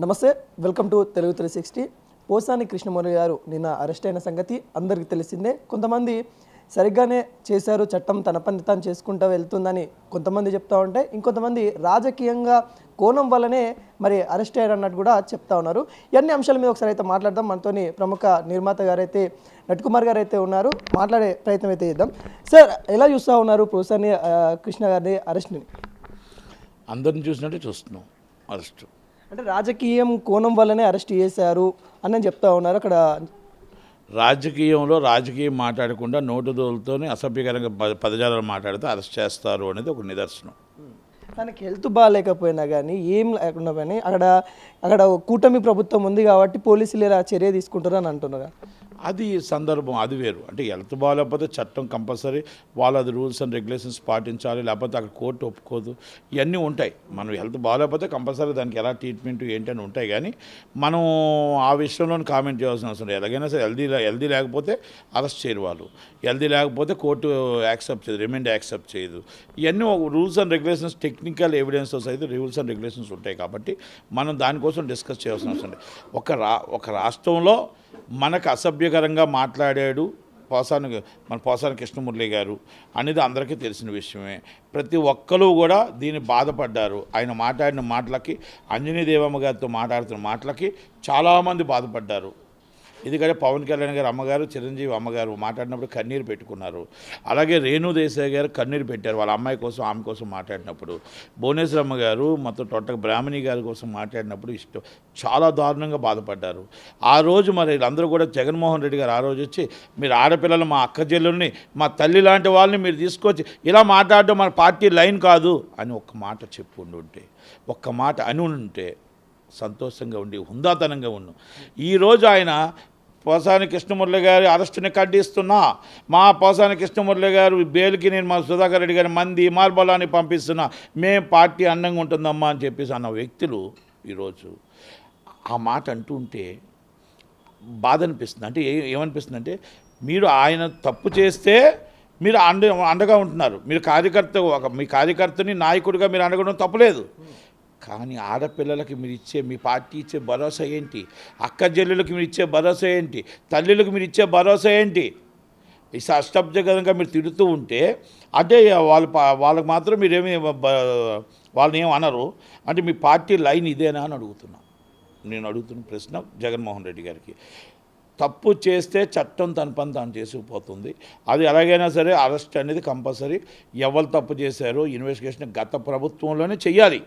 నమస్తే, welcome to Telugu 360. Posani Krishna Murali గారు నిన్న అరెస్ట్ అయిన సంగతి అందరికీ తెలిసిందే. కొంతమంది సరిగ్గానే చేశారు, చట్టం తన పని తాను చేసుకుంటూ వెళ్తుందని కొంతమంది చెప్తా ఉంటే, ఇంకొంతమంది రాజకీయంగా కోణం వల్లనే మరి అరెస్ట్ అయ్యారు అన్నట్టు కూడా చెప్తా ఉన్నారు. ఇవన్నీ అంశాల మీద ఒకసారి అయితే మాట్లాడదాం. మనతోని ప్రముఖ నిర్మాత గారైతే నట్కుమార్ గారు అయితే ఉన్నారు, మాట్లాడే ప్రయత్నం అయితే చేద్దాం. సార్, ఎలా చూస్తూ ఉన్నారు పోసాని కృష్ణ గారి అరెస్ట్ని? అందరిని చూసినట్టే చూస్తున్నాం. అరెస్ట్ అంటే రాజకీయం కోణం వల్లనే అరెస్ట్ చేశారు అని చెప్తా ఉన్నారు. అక్కడ రాజకీయం మాట్లాడకుండా నోటు దోలుతోనే అసభ్యకరంగా పదజాలాలు మాట్లాడితే అరెస్ట్ చేస్తారు అనేది ఒక నిదర్శనం. తనకి హెల్త్ బాగాలేకపోయినా కానీ ఏం లేకుండా కానీ అక్కడ కూటమి ప్రభుత్వం ఉంది కాబట్టి పోలీసులు ఇలా చర్య తీసుకుంటారు అని అంటున్నారు. అది సందర్భం, అది వేరు. అంటే హెల్త్ బాగాలేకపోతే చట్టం కంపల్సరీ వాళ్ళు అది రూల్స్ అండ్ రెగ్యులేషన్స్ పాటించాలి, లేకపోతే అక్కడ కోర్టు ఒప్పుకోదు, ఇవన్నీ ఉంటాయి. మనం హెల్త్ బాగాలేకపోతే కంపల్సరీ దానికి ఎలా ట్రీట్మెంట్ ఏంటని ఉంటాయి. కానీ మనం ఆ విషయంలో కామెంట్ చేయాల్సిన అవసరం లేదు. ఎలాగైనా సరే హెల్దీ లేకపోతే అరెస్ట్ చేయరు వాళ్ళు, హెల్దీ లేకపోతే కోర్టు యాక్సెప్ట్ చేయదు, రిమైండ్ యాక్సెప్ట్ చేయదు. ఇవన్నీ rules and regulations, technical evidences అయితే రూల్స్ అండ్ రెగ్యులేషన్స్ ఉంటాయి. కాబట్టి మనం దానికోసం డిస్కస్ చేయాల్సిన అవసరం లేదు. ఒక రాష్ట్రంలో మనకు అసభ్యకరంగా మాట్లాడాడు పోసాని కృష్ణమురళి గారు అనేది అందరికీ తెలిసిన విషయమే. ప్రతి ఒక్కరూ కూడా దీన్ని బాధపడ్డారు. ఆయన మాట్లాడిన మాటలకి, అంజనీ దేవమ్మ గారితో మాట్లాడుతున్న మాటలకి చాలామంది బాధపడ్డారు. ఎందుకంటే పవన్ కళ్యాణ్ గారు అమ్మగారు, చిరంజీవి అమ్మగారు మాట్లాడినప్పుడు కన్నీరు పెట్టుకున్నారు. అలాగే రేణు దేశాయ్ గారు కన్నీరు పెట్టారు వాళ్ళ అమ్మాయి కోసం, ఆమె కోసం మాట్లాడినప్పుడు. భువనేశ్వరమ్మ గారు మొత్తం తొట్టక బ్రాహ్మణి గారి కోసం మాట్లాడినప్పుడు చాలా దారుణంగా బాధపడ్డారు. ఆ రోజు మరి వీళ్ళందరూ కూడా జగన్మోహన్ రెడ్డి గారు ఆ రోజు వచ్చి, మీరు ఆడపిల్లలు, మా అక్క చెల్లెల్ని, మా తల్లి లాంటి వాళ్ళని మీరు తీసుకొచ్చి ఇలా మాట్లాడడం మన పార్టీ లైన్ కాదు అని ఒక్క మాట చెప్పు ఉండుంటే, ఒక్క మాట అని ఉంటే సంతోషంగా ఉండి హుందాతనంగా ఉన్నాం. ఈరోజు ఆయన పోసాని కృష్ణమురళి గారి అరెస్టుని ఖండిస్తున్నా, మా పోసాని కృష్ణమురళి గారు బెయిల్కి నేను మా సుధాకర్ రెడ్డి గారి మంది మార్బలాన్ని పంపిస్తున్నా, మేము పార్టీ అందంగా ఉంటుందమ్మా అని చెప్పేసి అన్న వ్యక్తులు ఈరోజు ఆ మాట అంటూ ఉంటే బాధ అనిపిస్తుంది. అంటే ఏమనిపిస్తుంది అంటే, మీరు ఆయన తప్పు చేస్తే మీరు అండగా ఉంటున్నారు. మీరు మీ కార్యకర్తని నాయకుడిగా మీరు అండగడం తప్పులేదు. కానీ ఆడపిల్లలకి మీరు ఇచ్చే, మీ పార్టీ ఇచ్చే భరోసా ఏంటి? అక్క చెల్లెళ్ళకి మీరు ఇచ్చే భరోసా ఏంటి? తల్లులకు మీరు ఇచ్చే భరోసా ఏంటి? ఈ అష్టభ్యకరంగా మీరు తిడుతూ ఉంటే అంటే వాళ్ళకి మాత్రం మీరేమి వాళ్ళని ఏమి అనరు. అంటే మీ పార్టీ లైన్ ఇదేనా అని నేను అడుగుతున్న ప్రశ్న జగన్మోహన్ రెడ్డి గారికి. తప్పు చేస్తే చట్టం తన పని తాను చేసుకుపోతుంది. అది ఎలాగైనా సరే అరెస్ట్ అనేది కంపల్సరీ. ఎవరు తప్పు చేశారో ఇన్వెస్టిగేషన్ గత ప్రభుత్వంలోనే చెయ్యాలి.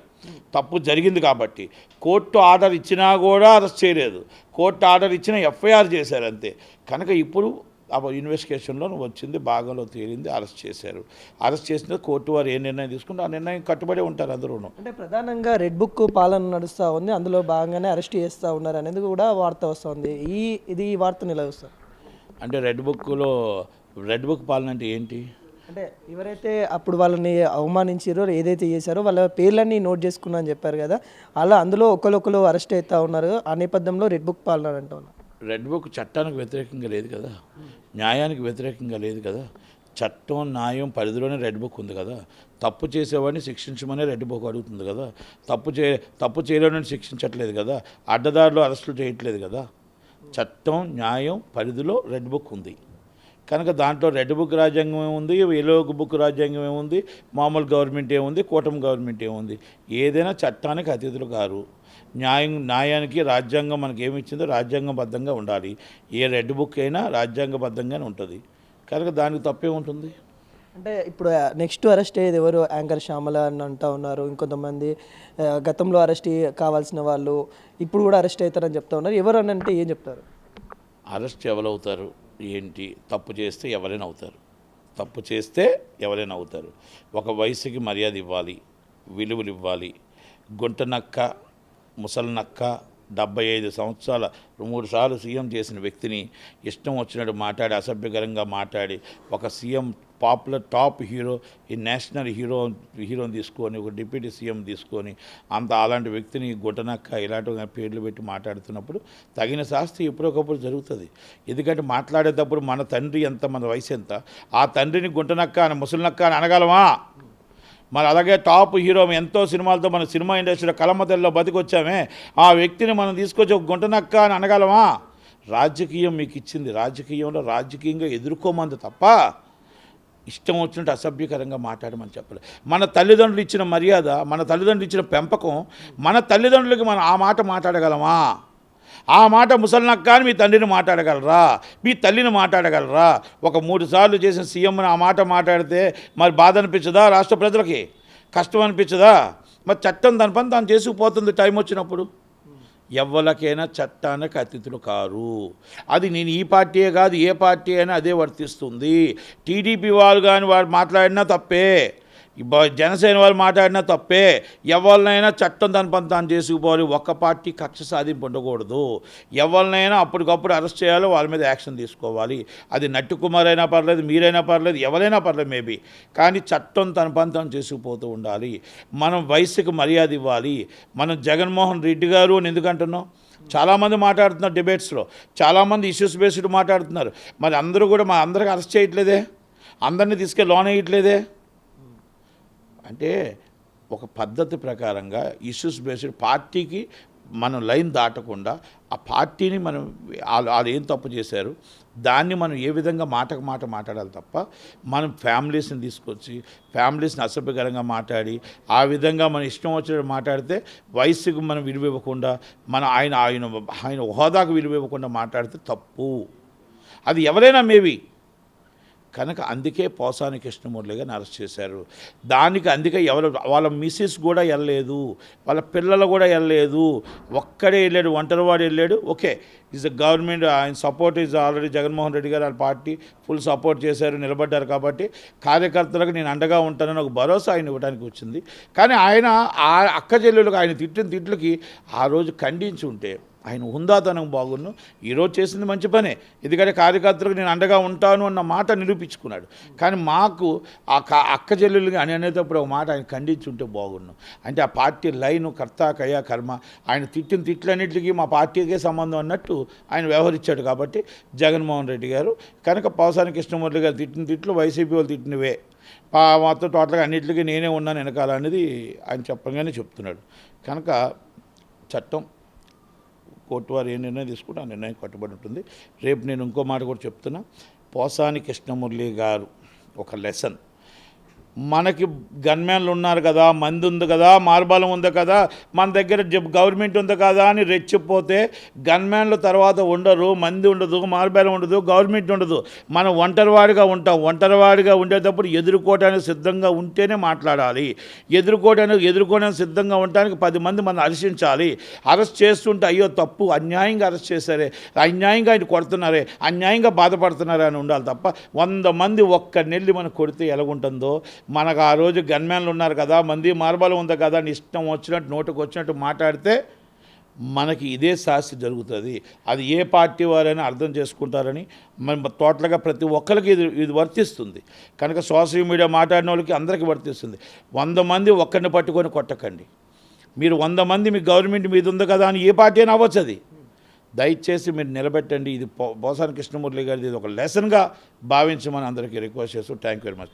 తప్పు జరిగింది కాబట్టి కోర్టు ఆర్డర్ ఇచ్చినా కూడా అరెస్ట్ చేయలేదు. కోర్టు ఆర్డర్ ఇచ్చినా ఎఫ్ఐఆర్ చేశారు అంతే. కనుక ఇప్పుడు ఇన్వెస్టిగేషన్లో వచ్చింది, భాగంలో తేలింది, అరెస్ట్ చేశారు. అరెస్ట్ చేసిన కోర్టు వారు ఏ నిర్ణయం తీసుకుంటే ఆ నిర్ణయం కట్టుబడి ఉంటారు అందరూ. అంటే ప్రధానంగా రెడ్ బుక్ పాలన నడుస్తూ ఉంది, అందులో భాగంగానే అరెస్ట్ చేస్తూ ఉన్నారు అనేది కూడా వార్త వస్తుంది. ఈ వార్తను ఎలా చూస్తారు? అంటే రెడ్ బుక్ పాలన అంటే ఏంటి? అంటే ఎవరైతే అప్పుడు వాళ్ళని అవమానించారో, ఏదైతే చేశారో వాళ్ళ పేర్లన్నీ నోట్ చేసుకున్నా అని చెప్పారు కదా, అలా అందులో ఒకరు అరెస్ట్ అవుతూ ఉన్నారు. ఆ నేపథ్యంలో రెడ్ బుక్ పాలన అంటూ ఉన్నారు. రెడ్ బుక్ చట్టానికి వ్యతిరేకంగా లేదు కదా, న్యాయానికి వ్యతిరేకంగా లేదు కదా. చట్టం న్యాయం పరిధిలోనే రెడ్ బుక్ ఉంది కదా. తప్పు చేసేవాడిని శిక్షించమనే రెడ్ బుక్ అడుగుతుంది కదా. తప్పు చేయలేని శిక్షించట్లేదు కదా, అడ్డదారిలో అరెస్టులు చేయట్లేదు కదా. చట్టం న్యాయం పరిధిలో రెడ్ బుక్ ఉంది కనుక దాంట్లో రెడ్ బుక్ రాజ్యాంగం ఏముంది, ఎల్లో బుక్ రాజ్యాంగం ఏముంది, మామూలు గవర్నమెంట్ ఏముంది, కూటమి గవర్నమెంట్ ఏముంది. ఏదైనా చట్టానికి అతిథులు కారు. న్యాయానికి రాజ్యాంగం మనకి ఏమి ఇచ్చిందో రాజ్యాంగబద్ధంగా ఉండాలి. ఏ రెడ్ బుక్ అయినా రాజ్యాంగబద్ధంగానే ఉంటుంది కనుక దానికి తప్పే ఉంటుంది. అంటే ఇప్పుడు నెక్స్ట్ అరెస్ట్ అయ్యేది ఎవరు? యాంకర్ శ్యామల అని అంటూ ఉన్నారు. ఇంకొంతమంది గతంలో అరెస్ట్ కావాల్సిన వాళ్ళు ఇప్పుడు కూడా అరెస్ట్ అవుతారని చెప్తా ఉన్నారు. ఎవరు అని అంటే ఏం చెప్తారు? అరెస్ట్ ఎవరవుతారు ఏంటి? తప్పు చేస్తే ఎవరైనా అవుతారు. ఒక వయసుకి మర్యాద ఇవ్వాలి, విలువలు ఇవ్వాలి. గుంటనక్క, ముసలినక్క, 75 సంవత్సరాల 3 సార్లు సీఎం చేసిన వ్యక్తిని ఇష్టం వచ్చినట్టు మాట్లాడి, అసభ్యకరంగా మాట్లాడి, ఒక సీఎం పాపులర్ టాప్ హీరో, ఈ నేషనల్ హీరోని తీసుకొని, ఒక డిప్యూటీ సీఎం తీసుకొని అలాంటి వ్యక్తిని గుంటనక్క ఇలాంటి పేర్లు పెట్టి మాట్లాడుతున్నప్పుడు తగిన శాస్తి ఎప్పుడొకప్పుడు జరుగుతుంది. ఎందుకంటే మాట్లాడేటప్పుడు మన తండ్రి ఎంత, మన వయసు ఎంత, ఆ తండ్రిని గుంటనక్క అని, ముసలినక్క అని అనగలమా? మరి అలాగే టాప్ హీరో ఎంతో సినిమాలతో మన సినిమా ఇండస్ట్రీలో కలమతల్లో బతికొచ్చామే, ఆ వ్యక్తిని మనం తీసుకొచ్చి ఒక గుంటనక్క అని అనగలమా? రాజకీయం మీకు ఇచ్చింది, రాజకీయంలో రాజకీయంగా ఎదుర్కోమంది తప్ప ఇష్టం వచ్చినట్టు అసభ్యకరంగా మాట్లాడమని చెప్పలేదు. మన తల్లిదండ్రులు ఇచ్చిన మర్యాద, మన తల్లిదండ్రులు ఇచ్చిన పెంపకం, మన తల్లిదండ్రులకి మనం ఆ మాట మాట్లాడగలమా? ఆ మాట ముసలినక్క అని మీ తండ్రిని మాట్లాడగలరా? మీ తల్లిని మాట్లాడగలరా? ఒక 3 సార్లు చేసిన సీఎంని ఆ మాట మాట్లాడితే మరి బాధ అనిపించదా? రాష్ట్ర ప్రజలకి కష్టం అనిపించదా? మరి చట్టం దాని పని తాను చేసుకుపోతుంది టైం వచ్చినప్పుడు. ఎవరికైనా చట్టానికి అతిథులు కారు. అది నేను ఈ పార్టీయే కాదు, ఏ పార్టీ అయినా అదే వర్తిస్తుంది. టీడీపీ వాళ్ళు కానీ వారు మాట్లాడినా తప్పే, జనసేన వాళ్ళు మాట్లాడినా తప్పే. ఎవరినైనా చట్టం దాని పని తాను చేసుకుపోవాలి. ఒక్క పార్టీ కక్ష సాధింపు ఉండకూడదు. ఎవరినైనా అప్పటికప్పుడు అరెస్ట్ చేయాలి, వాళ్ళ మీద యాక్షన్ తీసుకోవాలి. అది నట్టు కుమార్ అయినా పర్లేదు, మీరైనా పర్లేదు, ఎవరైనా పర్లేదు మేబీ, కానీ చట్టం తన పని తాను చేసుకుపోతూ ఉండాలి. మనం వయసుకి మర్యాద ఇవ్వాలి. మనం జగన్మోహన్ రెడ్డి గారు అని ఎందుకంటున్నాం? చాలామంది మాట్లాడుతున్నారు డిబేట్స్లో, చాలామంది ఇష్యూస్ బేస్డ్ మాట్లాడుతున్నారు. మరి అందరూ కూడా అందరికీ అరెస్ట్ చేయట్లేదే, అందరినీ తీసుకెళ్ళి లోన్ వేయట్లేదే. అంటే ఒక పద్ధతి ప్రకారంగా ఇష్యూస్ బేస్డ్ పార్టీకి మనం లైన్ దాటకుండా ఆ పార్టీని మనం వాళ్ళు ఏం తప్పు చేశారు దాన్ని మనం ఏ విధంగా మాటకు మాట మాట్లాడాలి తప్ప మనం ఫ్యామిలీస్ని తీసుకొచ్చి ఫ్యామిలీస్ని అసభ్యకరంగా మాట్లాడి ఆ విధంగా మనం ఇష్టం వచ్చినట్టు మాట్లాడితే వయసుకు మనం విలువ ఇవ్వకుండా మనం ఆయన హోదాకు విలువ ఇవ్వకుండా మాట్లాడితే తప్పు. అది ఎవరైనా మేబీ కనుక అందుకే పోసాని కృష్ణమురళి గారిని అరెస్ట్ చేశారు. అందుకే వాళ్ళ మిస్సెస్ కూడా వెళ్ళలేదు, వాళ్ళ పిల్లలు కూడా వెళ్ళలేదు, ఒక్కడే వెళ్ళాడు, ఒంటరివాడు వెళ్ళాడు. ఓకే, ఈజ్ ద గవర్నమెంట్, ఆయన support is already Jaganmohan Reddy గారు వాళ్ళ పార్టీ ఫుల్ సపోర్ట్ చేశారు, నిలబడ్డారు. కాబట్టి కార్యకర్తలకు నేను అండగా ఉంటానని ఒక భరోసా ఆయన ఇవ్వడానికి వచ్చింది. కానీ ఆయన ఆ అక్క చెల్లెలకు ఆయన తిట్టిన తిట్లకి ఆ రోజు ఖండించి ఉంటే ఆయన హుందాతనం బాగున్ను. ఈరోజు చేసింది మంచి పనే, ఎందుకంటే కార్యకర్తలకు నేను అండగా ఉంటాను అన్న మాట నిరూపించుకున్నాడు. కానీ మాకు అక్క చెల్లెలు అని అనేటప్పుడు ఒక మాట ఆయన ఖండించుంటే బాగున్ను. అంటే ఆ పార్టీ లైను కర్త కయా కర్మ, ఆయన తిట్టిన తిట్లన్నింటికి మా పార్టీకే సంబంధం అన్నట్టు ఆయన వ్యవహరించాడు. కాబట్టి జగన్మోహన్ రెడ్డి గారు కనుక పోసాని కృష్ణమురళి గారు తిట్టిన తిట్లు వైసీపీ వాళ్ళు తిట్టినవే, మొత్తం టోటల్గా అన్నింటికి నేనే ఉన్నాను వెనకాల అనేది ఆయన చెప్పగానే చెప్తున్నాడు. కనుక చట్టం కోర్టు వారు ఏ నిర్ణయం తీసుకుంటే ఆ నిర్ణయం కట్టుబడి ఉంటుంది. రేపు నేను ఇంకో మాట కూడా చెప్తున్నా, పోసాని కృష్ణమురళి గారు ఒక లెసన్. మనకి గన్మ్యాన్లు ఉన్నారు కదా, మంది ఉంది కదా, మార్బలం ఉంది కదా, మన దగ్గర గవర్నమెంట్ ఉంది కదా అని రెచ్చిపోతే గన్మ్యాన్ల తర్వాత ఉండరు, మంది ఉండదు, మార్బలం ఉండదు, గవర్నమెంట్ ఉండదు. మనం ఒంటరివాడిగా ఉంటాం. ఒంటరివాడిగా ఉండేటప్పుడు ఎదుర్కోవడానికి సిద్ధంగా ఉంటేనే మాట్లాడాలి. ఎదుర్కోవడానికి సిద్ధంగా ఉండడానికి 10 మంది మనం హర్షించాలి. అరెస్ట్ చేస్తుంటే అయ్యో తప్పు, అన్యాయంగా అరెస్ట్ చేశారే, అన్యాయంగా ఆయన కొడుతున్నారే, అన్యాయంగా బాధపడుతున్నారే అని ఉండాలి తప్ప 100 మంది ఒక్క నెల్లి మనం కొడితే ఎలాగుంటుందో, మనకు ఆ రోజు గన్మ్యాన్లు ఉన్నారు కదా, మంది మార్బలం ఉంది కదా అని ఇష్టం వచ్చినట్టు నోటుకు వచ్చినట్టు మాట్లాడితే మనకి ఇదే శాస్తి జరుగుతుంది. అది ఏ పార్టీ వారైనా అర్థం చేసుకుంటారని మన టోటల్గా ప్రతి ఒక్కరికి ఇది వర్తిస్తుంది. కనుక సోషల్ మీడియా మాట్లాడిన వాళ్ళకి అందరికీ వర్తిస్తుంది. 100 మంది ఒక్కరిని పట్టుకొని కొట్టకండి. మీరు 100 మంది మీ గవర్నమెంట్ మీద ఉంది కదా అని ఏ పార్టీ అయినా అవ్వచ్చు. అది దయచేసి మీరు నిలబెట్టండి. ఇది పోసాని కృష్ణమురళి గారిది ఇది ఒక లెసన్గా భావించమని అందరికీ రిక్వెస్ట్ చేస్తూ థ్యాంక్ యూ వెరీ మచ్.